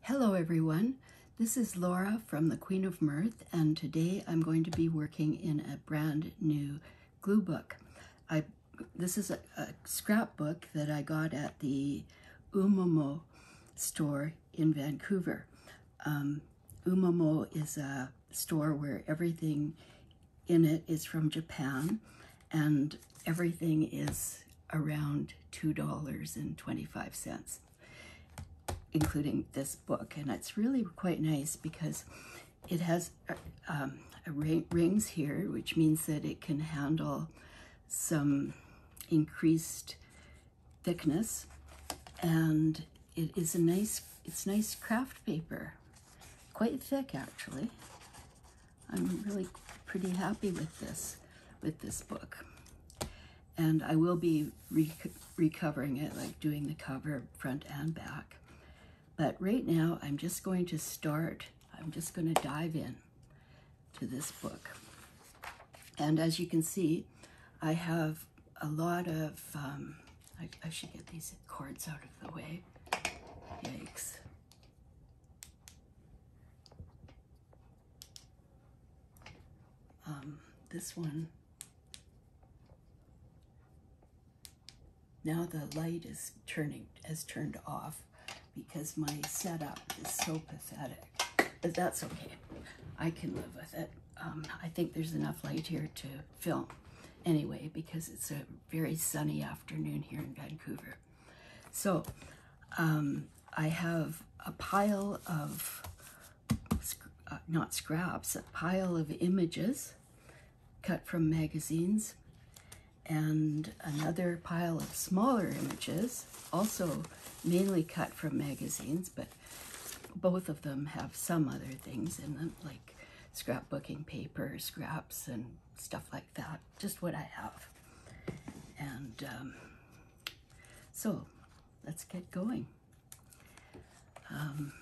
Hello everyone, this is Laura from the Queen of Mirth, and today I'm going to be working in a brand new glue book. This is a scrapbook that I got at the Umomo store in Vancouver. Umomo is a store where everything in it is from Japan and everything is around $2.25. Including this book, and it's really quite nice because it has rings here, which means that it can handle some increased thickness, and it's nice craft paper, quite thick actually. I'm really pretty happy with this book, and I will be recovering it, like doing the cover front and back. But right now, I'm just going to dive in to this book. And as you can see, I have a lot of, I should get these cords out of the way. Yikes. This one, now the light has turned off, because my setup is so pathetic, but that's okay. I can live with it. I think there's enough light here to film anyway, because it's a very sunny afternoon here in Vancouver. So I have a pile of, not scraps, a pile of images cut from magazines, and another pile of smaller images, also mainly cut from magazines, but both of them have some other things in them, like scrapbooking paper, scraps, and stuff like that, just what I have. And so let's get going. I'm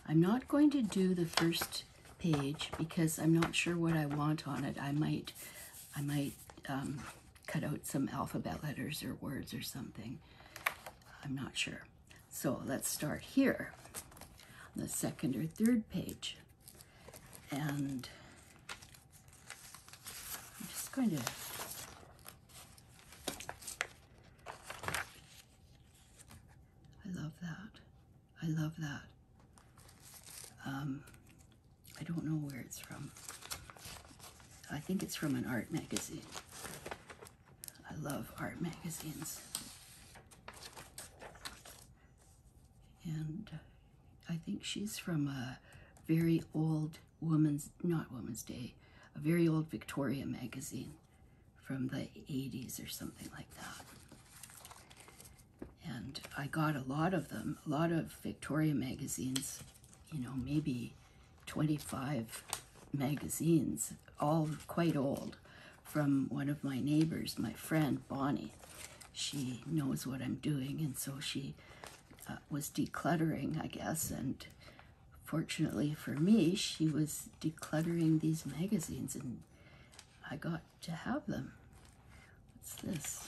not going to do the first page because I'm not sure what I want on it. I might cut out some alphabet letters or words or something. I'm not sure. So let's start here on the second or third page. And I'm just going to I love that. I love that. I don't know where it's from. I think it's from an art magazine. I love art magazines. And I think she's from a very old not Woman's Day, a very old Victoria magazine from the 80s or something like that. And I got a lot of them, a lot of Victoria magazines, you know, maybe 25 magazines, all quite old, from one of my neighbors, my friend Bonnie. She knows what I'm doing, and so she was decluttering, I guess, and fortunately for me, she was decluttering these magazines, and I got to have them. What's this?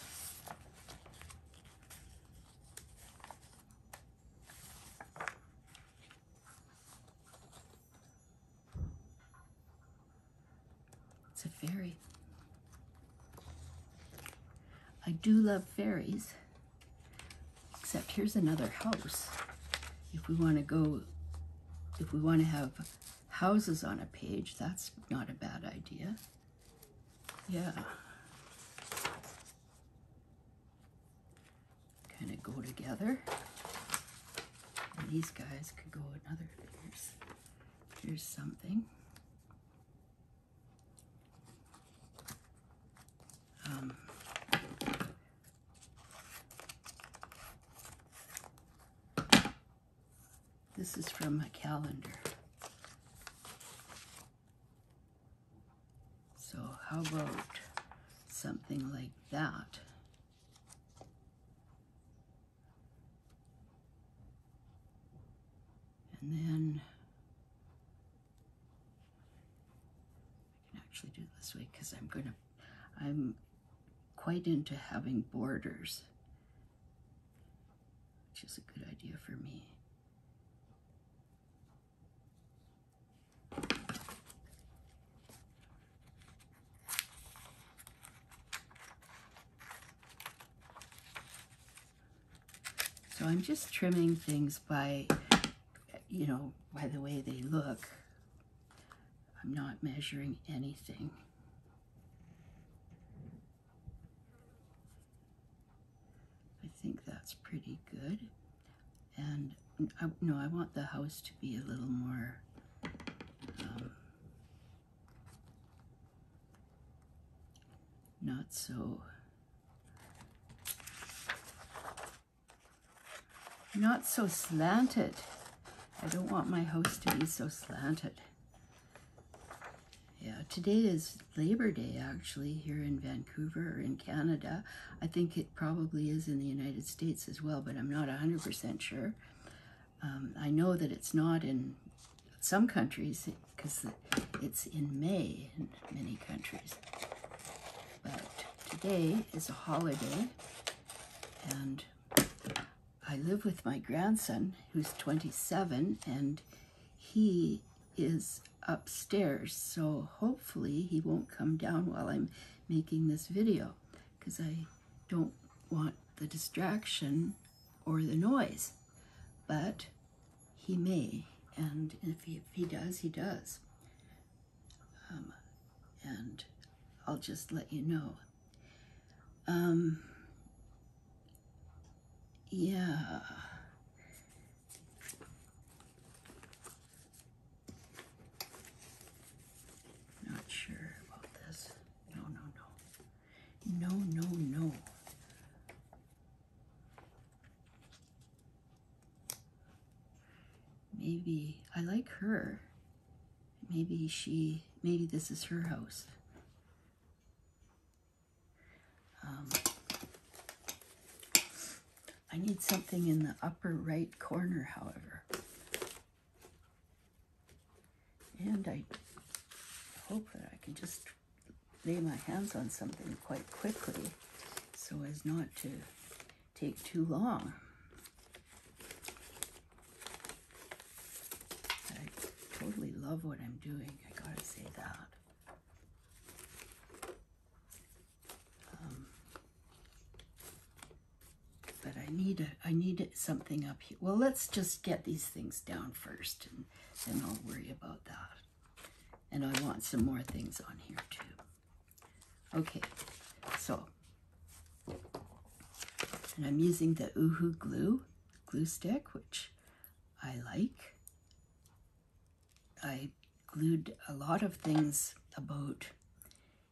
It's a fairy. I do love fairies, except here's another house. If we want to have houses on a page, that's not a bad idea. Yeah. Kind of go together. And these guys could go another. Here's something. This is from a calendar. So how about something like that? And then I can actually do it this way because I'm quite into having borders, which is a good idea for me. I'm just trimming things by, you know, by the way they look. I'm not measuring anything. I think that's pretty good. And no, I want the house to be a little more not so slanted. I don't want my house to be so slanted. Yeah, today is Labor Day actually here in Vancouver or in Canada. I think it probably is in the United States as well, but I'm not 100% sure. I know that it's not in some countries because it's in May in many countries. But today is a holiday, and I live with my grandson who's 27, and he is upstairs, so hopefully he won't come down while I'm making this video, because I don't want the distraction or the noise. But he may, and if he does, he does. And I'll just let you know. Yeah. Not sure about this. No. Maybe I like her. Maybe this is her house. I need something in the upper right corner, however. And I hope that I can just lay my hands on something quite quickly so as not to take too long. I totally love what I'm doing, I gotta say that. But I need something up here. Well, let's just get these things down first, and then I'll worry about that. And I want some more things on here too. Okay, so, and I'm using the Uhu glue stick, which I like. I glued a lot of things about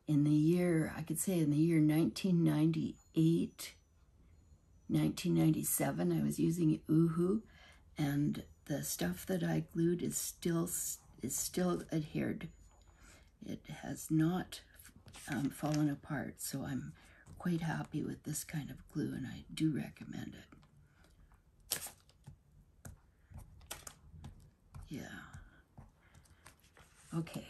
in the year, I could say in the year 1998, 1997, I was using Uhu, and the stuff that I glued is still adhered. It has not fallen apart, so I'm quite happy with this kind of glue, and I do recommend it. Yeah. Okay.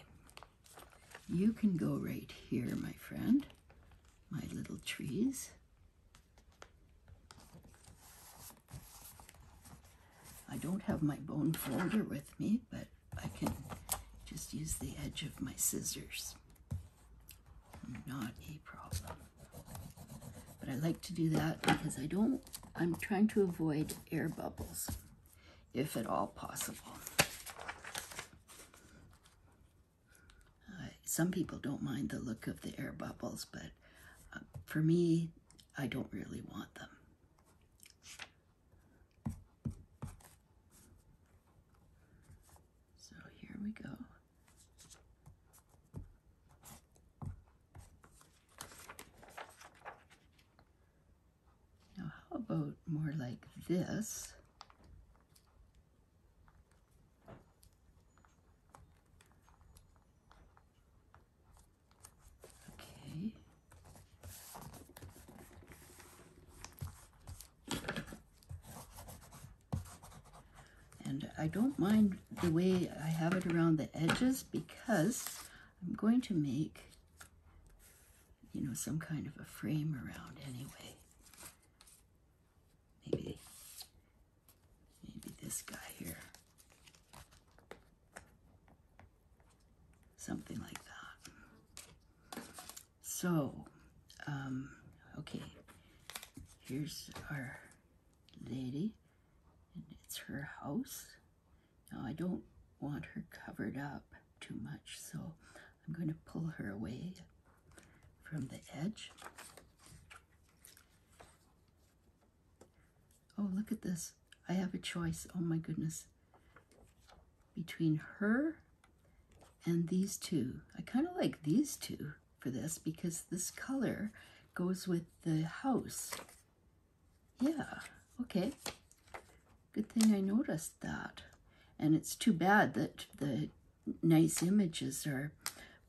You can go right here, my friend. My little trees. I don't have my bone folder with me, but I can just use the edge of my scissors. Not a problem. But I like to do that because I'm trying to avoid air bubbles, if at all possible. Some people don't mind the look of the air bubbles, but for me, I don't really want them. So here we go. Now, how about more like this? Okay. And I don't mind the way I have it around the edges because I'm going to make, you know, some kind of a frame around anyway. Maybe this guy here. Something like that. So, okay, here's our lady. it's her house. Now I don't want her covered up too much, so I'm going to pull her away from the edge. Oh, look at this. I have a choice, oh my goodness, between her and these two. I kind of like these two for this because this color goes with the house. Yeah, okay. Good thing I noticed that. And it's too bad that the nice images are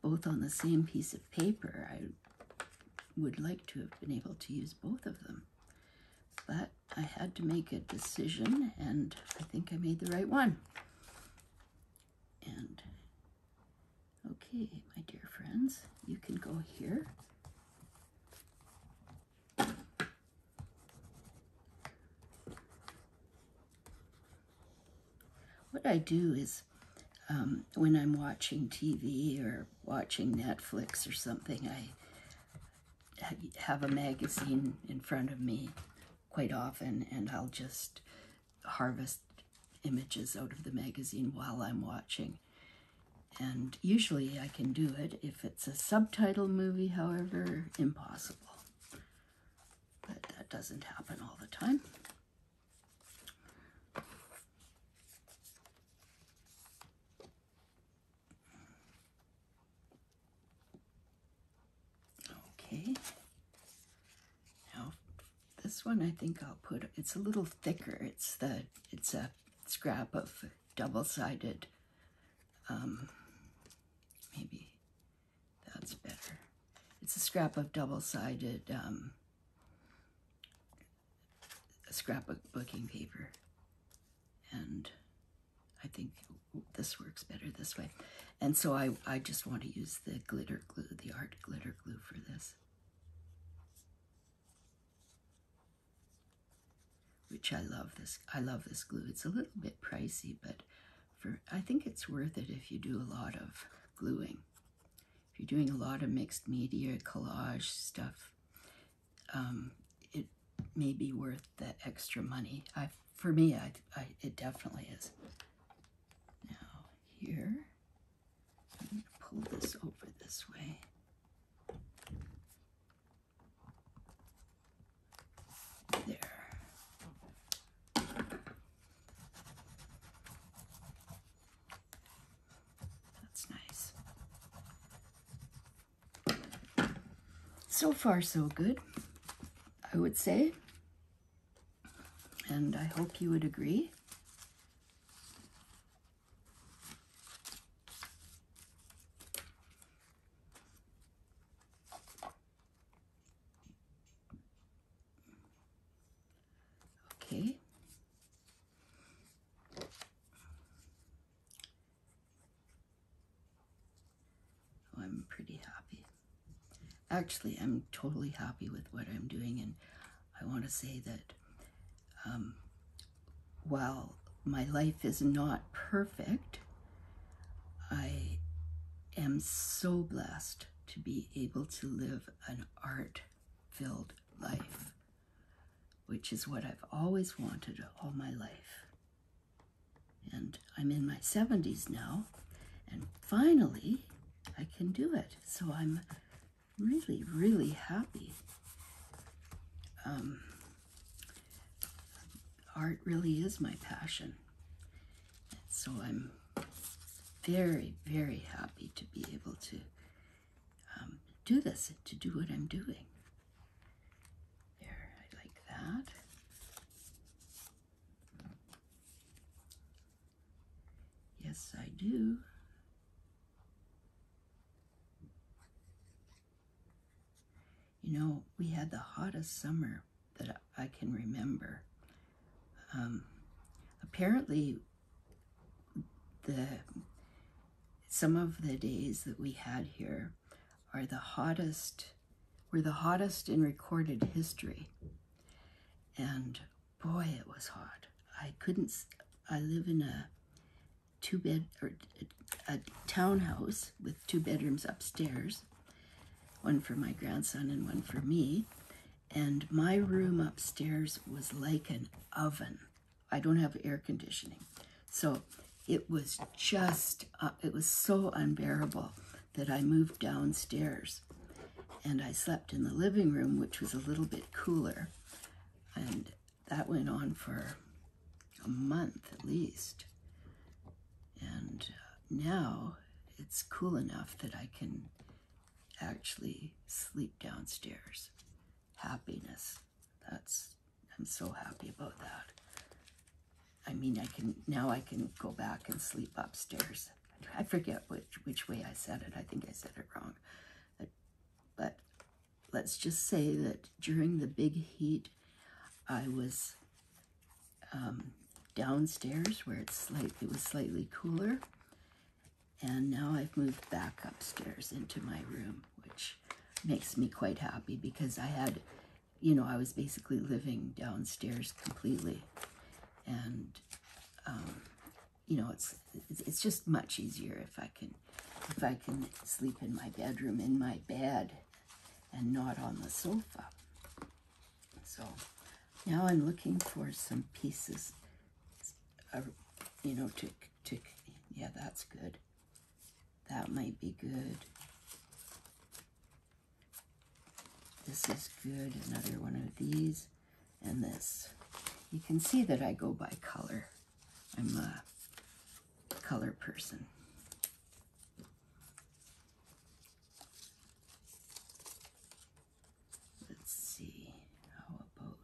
both on the same piece of paper. I would like to have been able to use both of them. But I had to make a decision, and I think I made the right one. And, okay, my dear friends, you can go here. What I do is, when I'm watching TV or watching Netflix or something, I have a magazine in front of me quite often, and I'll just harvest images out of the magazine while I'm watching. And usually I can do it. If it's a subtitle movie, however, impossible. But that doesn't happen all the time. Okay. Now, this one I think I'll put, it's a little thicker. It's a scrap of double-sided, maybe that's better. It's a scrap of double-sided scrapbooking paper, and I think this works better this way. And so I just want to use the glitter glue, the art glitter glue for this, which I love this. I love this glue. It's a little bit pricey, but I think it's worth it if you do a lot of gluing. If you're doing a lot of mixed media, collage stuff, it may be worth the extra money. For me, it definitely is. Now here, I'm going to pull this over this way. There. That's nice. So far, so good, I would say. And I hope you would agree. Okay. Oh, I'm pretty happy. Actually, I'm totally happy with what I'm doing, and I want to say that while my life is not perfect, I am so blessed to be able to live an art-filled life, which is what I've always wanted all my life. And I'm in my 70s now, and finally I can do it. So I'm really, really happy. Art really is my passion. So I'm very, very happy to be able to do this, to do what I'm doing. There, I like that. Yes, I do. You know, we had the hottest summer that I can remember. Apparently, some of the days that we had here are were the hottest in recorded history. And boy, it was hot. I live in a a townhouse with 2 bedrooms upstairs, one for my grandson and one for me. And my room upstairs was like an oven. I don't have air conditioning. So it was just, it was so unbearable that I moved downstairs and I slept in the living room, which was a little bit cooler. And that went on for a month at least. And now it's cool enough that I can actually sleep downstairs. Happiness. I'm so happy about that. I mean, now I can go back and sleep upstairs. I forget which way I said it. I think I said it wrong. But let's just say that during the big heat, I was downstairs where it was slightly cooler. And now I've moved back upstairs into my room, which makes me quite happy because I had, you know, I was basically living downstairs completely. And, you know, it's just much easier if I can sleep in my bedroom, in my bed, and not on the sofa. So now I'm looking for some pieces, you know, yeah, that's good. That might be good. This is good. Another one of these and this. You can see that I go by color. I'm a color person. Let's see. How about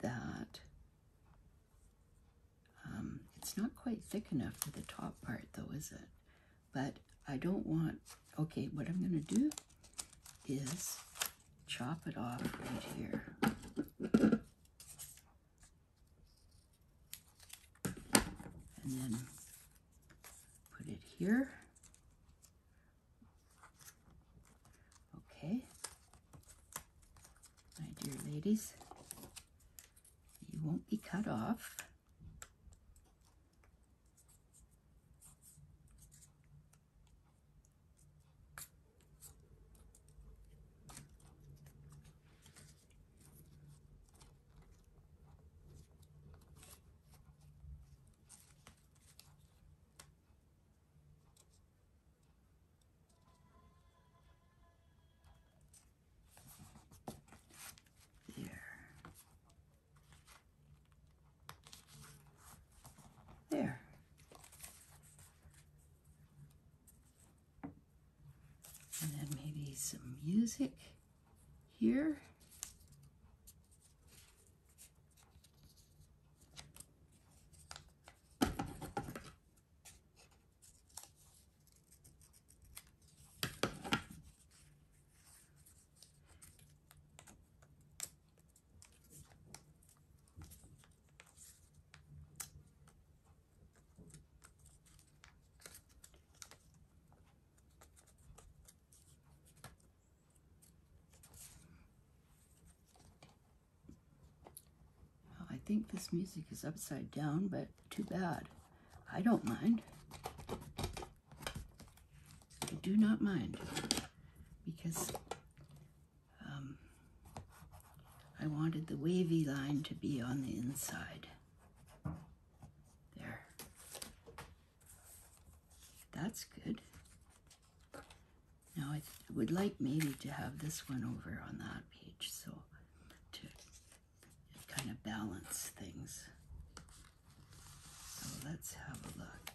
that? It's not quite thick enough for the top part though, is it? But I don't want, okay, what I'm going to do is chop it off right here. And then put it here. Okay. My dear ladies, you won't be cut off. There. And then maybe some music here. I think this music is upside down, but too bad. I don't mind. I do not mind because I wanted the wavy line to be on the inside. There. That's good. Now I would like maybe to have this one over on that page, so to kind of balance things. So let's have a look.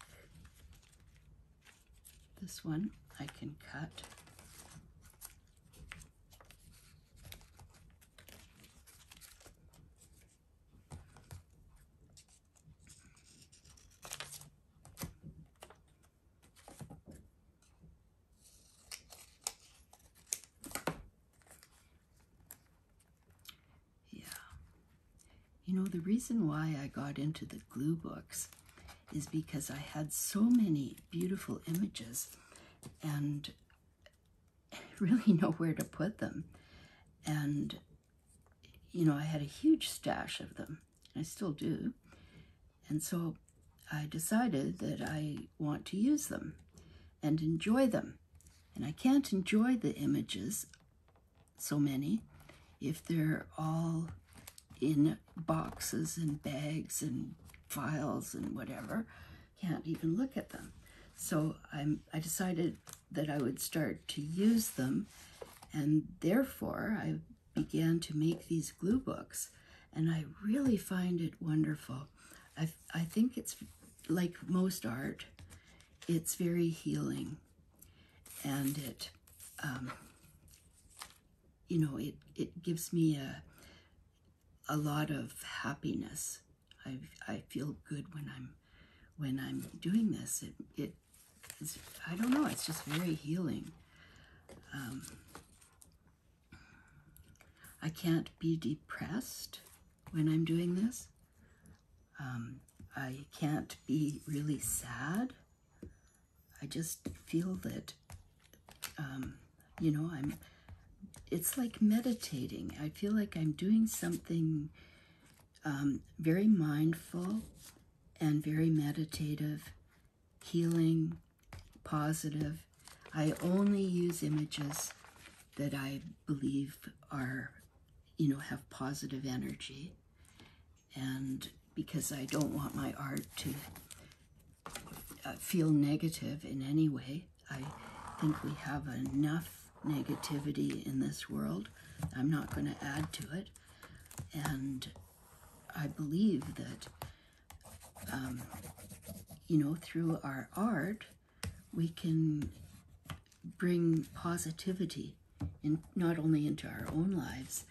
This one I can cut. You know, the reason why I got into the glue books is because I had so many beautiful images and really know where to put them. And, you know, I had a huge stash of them. I still do. And so I decided that I want to use them and enjoy them. And I can't enjoy the images, so many, if they're all in boxes and bags and files and whatever. Can't even look at them. So I decided that I would start to use them, and therefore I began to make these glue books, and I really find it wonderful. I think it's like most art, it's very healing, and it, you know, it gives me a lot of happiness. I feel good when I'm doing this. It's, I don't know, it's just very healing. I can't be depressed when I'm doing this. I can't be really sad. I just feel that, you know, it's like meditating. I feel like I'm doing something very mindful and very meditative, healing, positive. I only use images that I believe are, you know, have positive energy. And because I don't want my art to feel negative in any way. I think we have enough negativity in this world. I'm not going to add to it. And I believe that, you know, through our art, we can bring positivity in, not only into our own lives,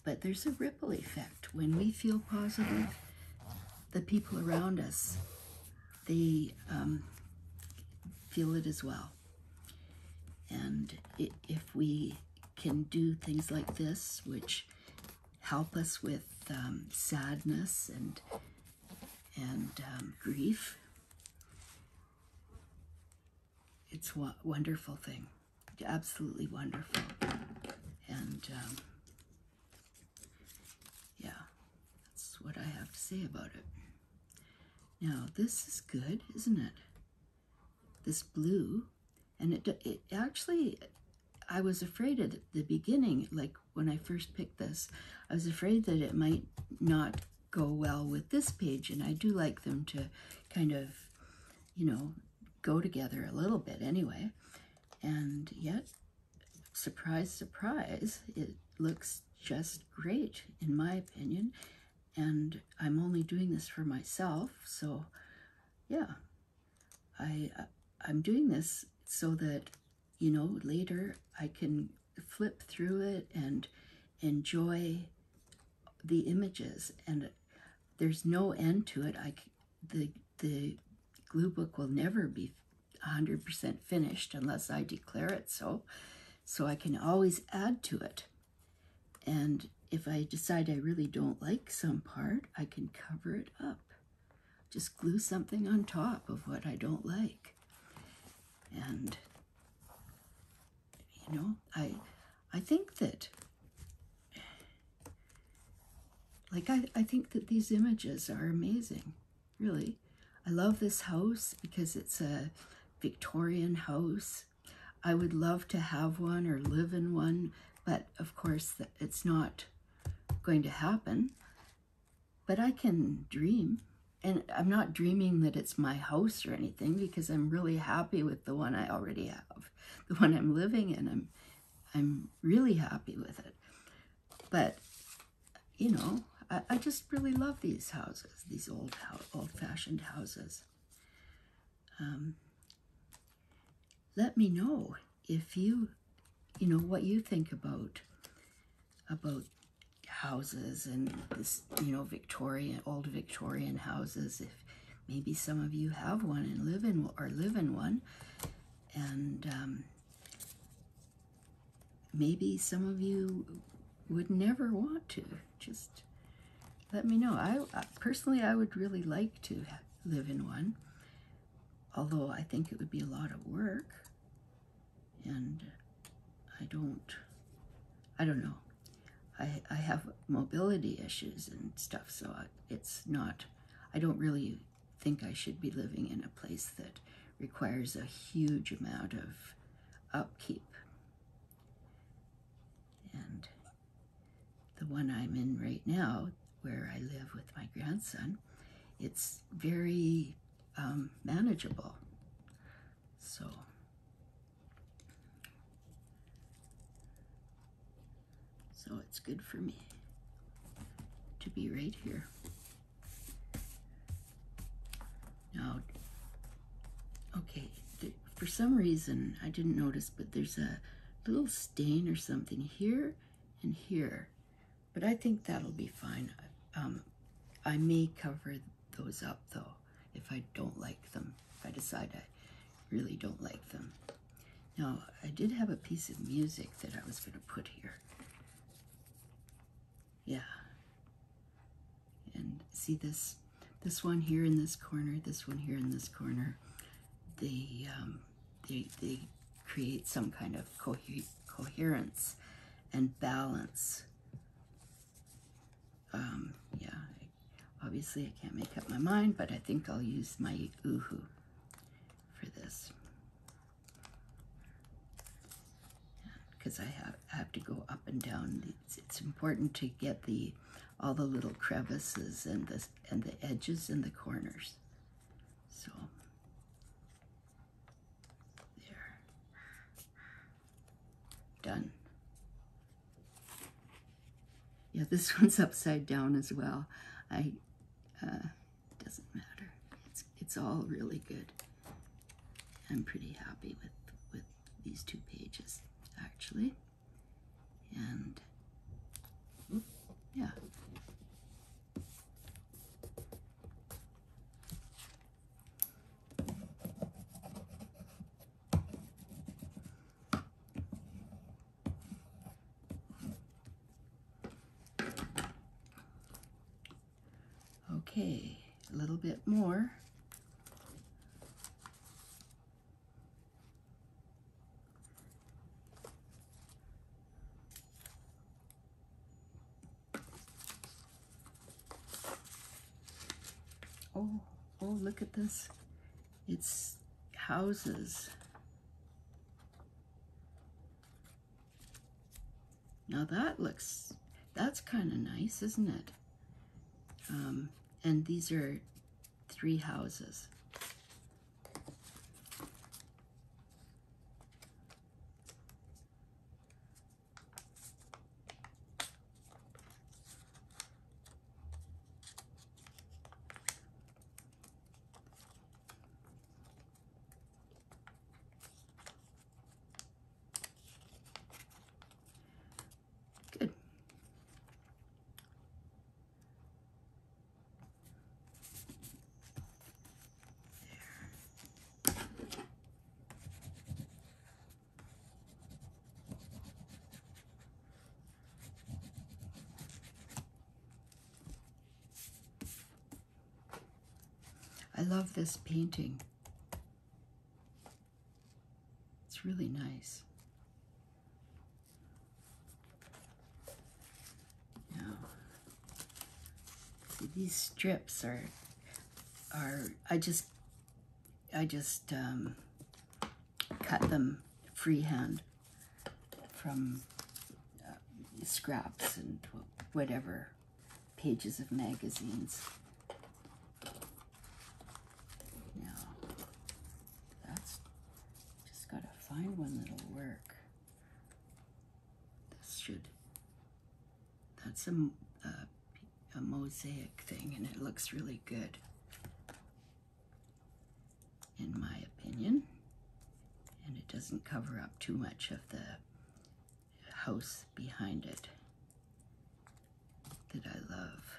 but there's a ripple effect. When we feel positive, the people around us, they feel it as well. And if we can do things like this, which help us with sadness and grief, it's a wonderful thing, absolutely wonderful. And yeah, that's what I have to say about it. Now, this is good, isn't it? This blue, and it actually, I was afraid at the beginning, like when I first picked this, I was afraid that it might not go well with this page, and I do like them to kind of, you know, go together a little bit anyway. And yet, surprise, surprise, it looks just great in my opinion. And I'm only doing this for myself, so yeah, I'm doing this so that, you know, later I can flip through it and enjoy the images, and there's no end to it. The glue book will never be 100% finished unless I declare it so I can always add to it. And if I decide I really don't like some part, I can cover it up. Just glue something on top of what I don't like. And, you know, I think that, like, I think that these images are amazing, really. I love this house because it's a Victorian house. I would love to have one or live in one, but of course it's not going to happen. But I can dream, and I'm not dreaming that it's my house or anything, because I'm really happy with the one I already have, the one I'm living in. I'm really happy with it. But, you know, I just really love these houses, these old-fashioned houses. Let me know if you know, what you think about houses and this, you know, old Victorian houses. If maybe some of you have one and live in one, and maybe some of you would never want to. Just let me know. I personally, I would really like to live in one, although I think it would be a lot of work, and I don't know. I have mobility issues and stuff, so I don't really think I should be living in a place that requires a huge amount of upkeep. And the one I'm in right now, where I live with my grandson, it's very manageable. So it's good for me to be right here. Now, okay, for some reason, I didn't notice, but there's a little stain or something here and here, but I think that'll be fine. I may cover those up though, if I don't like them, if I decide I really don't like them. Now, I did have a piece of music that I was going to put here. Yeah. And see this one here in this corner, this one here in this corner, they create some kind of coherence and balance. Yeah, obviously I can't make up my mind, but I think I'll use my Uhu for this. Because I have to go up and down. It's important to get all the little crevices and the edges and the corners. So there, done. Yeah, this one's upside down as well. Doesn't matter. It's all really good. I'm pretty happy with these 2 pages, actually. And yeah. Okay, a little bit more. Oh, look at this. It's houses. Now that's kind of nice, isn't it? And these are 3 houses. Good. I love this painting. It's really nice. Now, see, these strips are I just cut them freehand from scraps and whatever pages of magazines. Now, that's just gotta find one that'll work. That's a mosaic thing, and it looks really good, in my opinion. And it doesn't cover up too much of the house behind it that I love.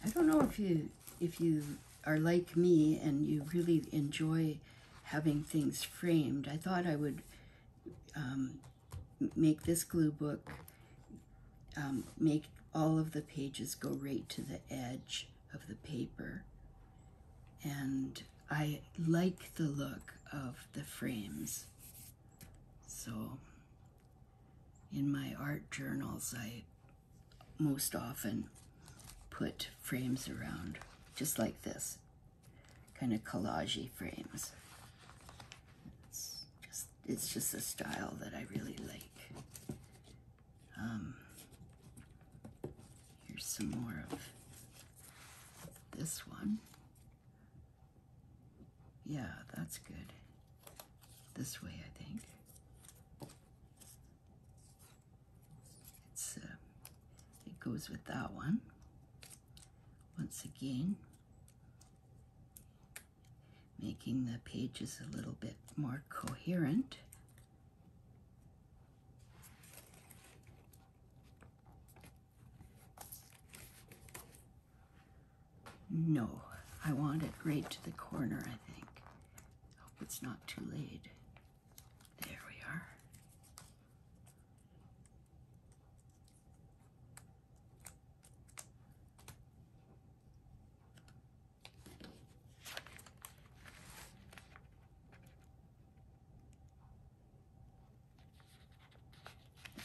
I don't know if you are like me and you really enjoy having things framed. I thought I would make this glue book, make all of the pages go right to the edge of the paper. And I like the look of the frames. So in my art journals, I most often put frames around, just like this, kind of collage-y frames. It's just a style that I really like. Here's some more of this one. Yeah, that's good. This way, I think. It goes with that one. Once again, making the pages a little bit more coherent. No, I want it right to the corner, I think. Hope it's not too late. There we are.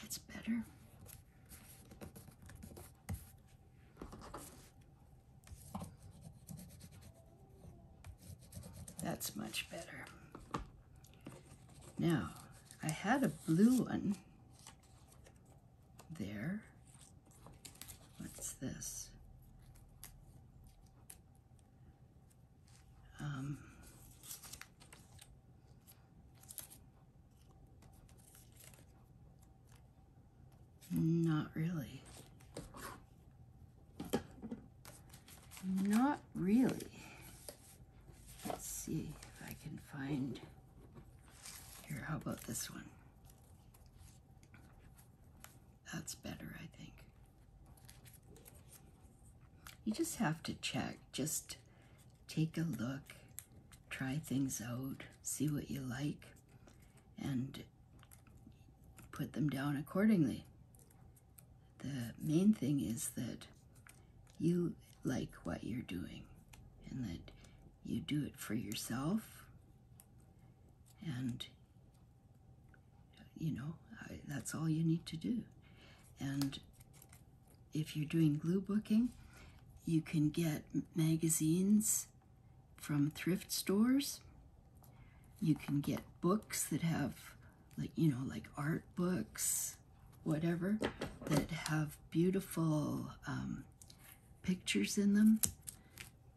That's better. That's much better. Now, I had a blue one there. What's this? Not really. Not really. Let's see if I can find. Here, how about this one? That's better, I think. You just have to check. Just take a look, try things out, see what you like, and put them down accordingly. The main thing is that you like what you're doing and that you do it for yourself, and you know, that's all you need to do. And if you're doing glue booking, you can get magazines from thrift stores. You can get books that have, like, you know, like art books, whatever, that have beautiful pictures in them.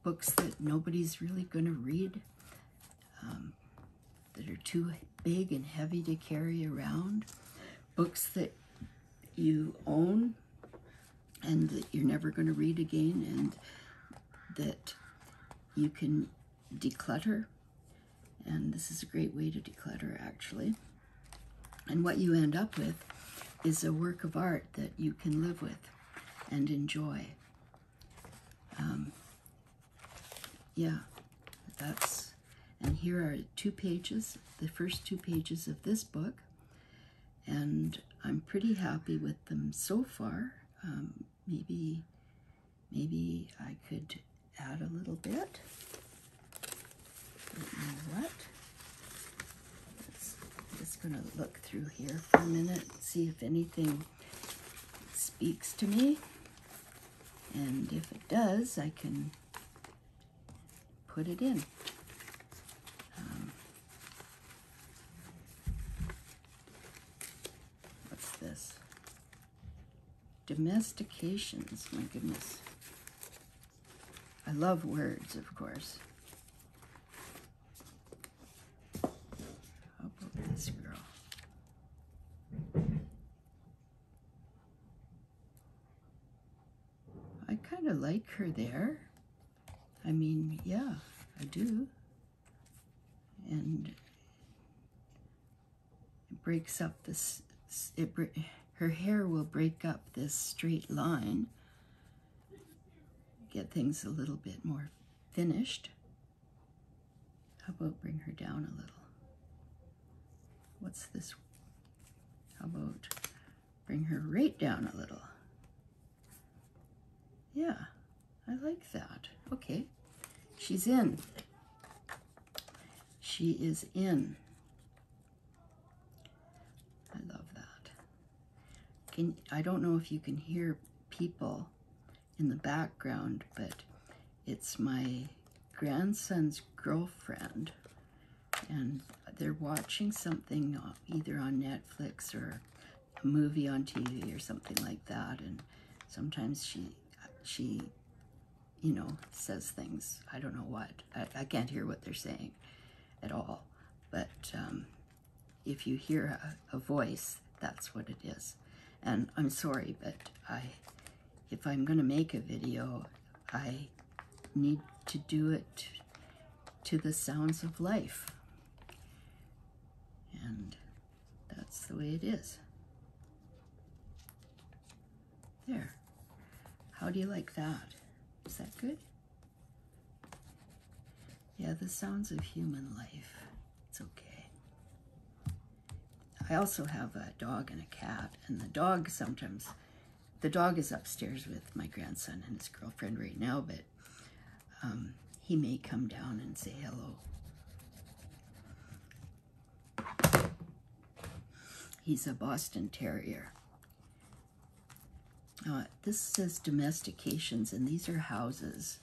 Books that nobody's really going to read, that are too big and heavy to carry around. Books that you own and that you're never going to read again, and that you can declutter. And this is a great way to declutter, actually. And what you end up with is a work of art that you can live with and enjoy. Yeah, and here are 2 pages, the first 2 pages of this book, and I'm pretty happy with them so far. Maybe I could add a little bit. But you know what? I'm just going to look through here for a minute, see if anything speaks to me. And if it does, I can put it in. What's this? Domestications, my goodness. I love words, of course. How about this girl? I kind of like her there. I mean, yeah, I do. And it breaks up this, her hair will break up this straight line, get things a little bit more finished. How about bring her down a little? What's this? How about bring her right down a little? Yeah, I like that. Okay, she's in. She is in. I love that. I don't know if you can hear people in the background, but it's my grandson's girlfriend, and they're watching something either on Netflix or a movie on TV or something like that, and sometimes she you know, says things. I don't know what. I can't hear what they're saying at all, but if you hear a voice, that's what it is. And I'm sorry, but if I'm going to make a video, I need to do it to the sounds of life. And that's the way it is. There. How do you like that? Is that good? Yeah, the sounds of human life. It's okay. I also have a dog and a cat, and the dog is upstairs with my grandson and his girlfriend right now, but he may come down and say hello. He's a Boston Terrier. This says domestications, and these are houses.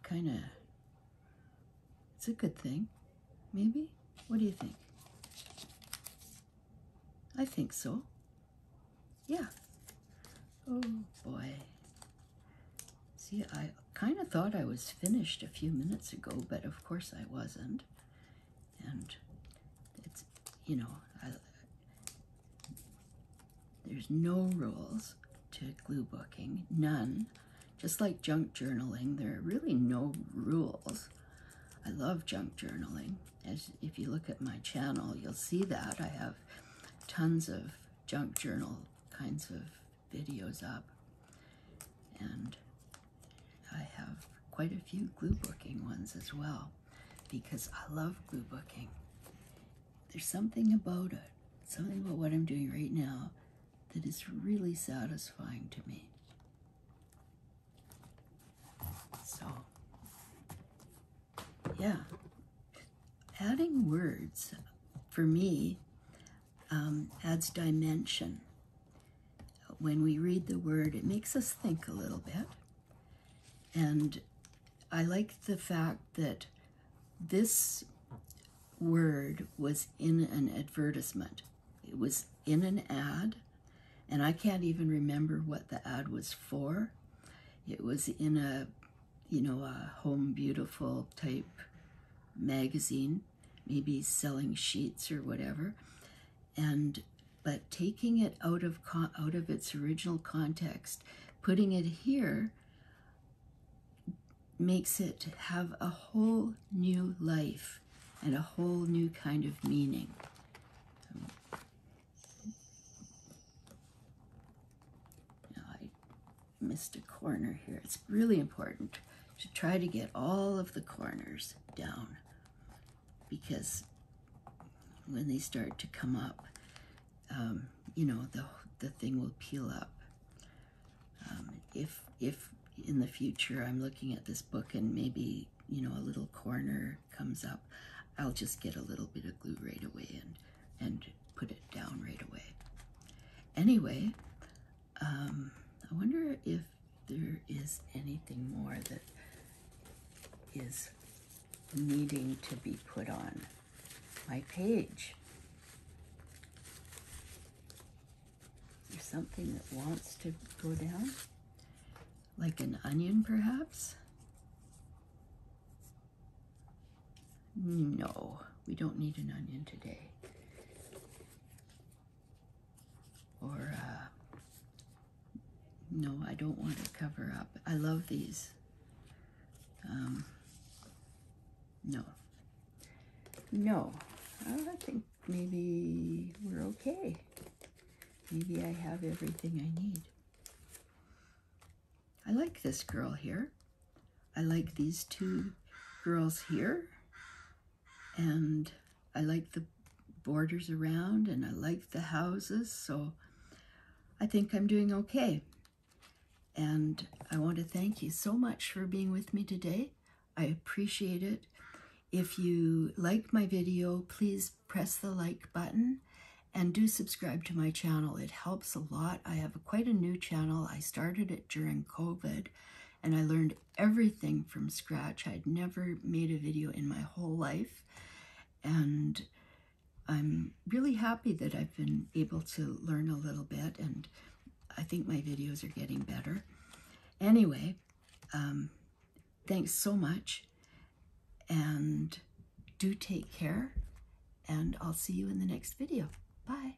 Kind of, it's a good thing, maybe? What do you think? I think so. Yeah. Oh boy. See, I kind of thought I was finished a few minutes ago, but of course I wasn't. And it's, you know, there's no rules to glue booking, none. Just like junk journaling, there are really no rules. I love junk journaling. As if you look at my channel, you'll see that I have tons of junk journal kinds of videos up, and I have quite a few glue booking ones as well, because I love glue booking. There's something about it, something about what I'm doing right now that is really satisfying to me. So, yeah, adding words, for me, adds dimension. When we read the word, it makes us think a little bit. And I like the fact that this word was in an advertisement. It was in an ad, and I can't even remember what the ad was for. It was in a, you know, a Home Beautiful type magazine, maybe selling sheets or whatever. But taking it out of its original context, putting it here, makes it have a whole new life and a whole new kind of meaning. Now I missed a corner here. It's really important to try to get all of the corners down, because when they start to come up, you know, the thing will peel up. If in the future I'm looking at this book and maybe, you know, a little corner comes up, I'll just get a little bit of glue right away and put it down right away. Anyway, I wonder if there is anything more that is needing to be put on my page. Is there something that wants to go down? Like an onion, perhaps? No, we don't need an onion today. Or, no, I don't want to cover up. I love these. No, I think maybe we're okay. Maybe I have everything I need. I like this girl here. I like these two girls here. And I like the borders around, and I like the houses, so I think I'm doing okay. And I want to thank you so much for being with me today. I appreciate it. If you like my video, please press the like button and do subscribe to my channel. It helps a lot. I have quite a new channel. I started it during COVID and I learned everything from scratch. I'd never made a video in my whole life, and I'm really happy that I've been able to learn a little bit, and I think my videos are getting better. Anyway, thanks so much, and do take care, and I'll see you in the next video. Bye.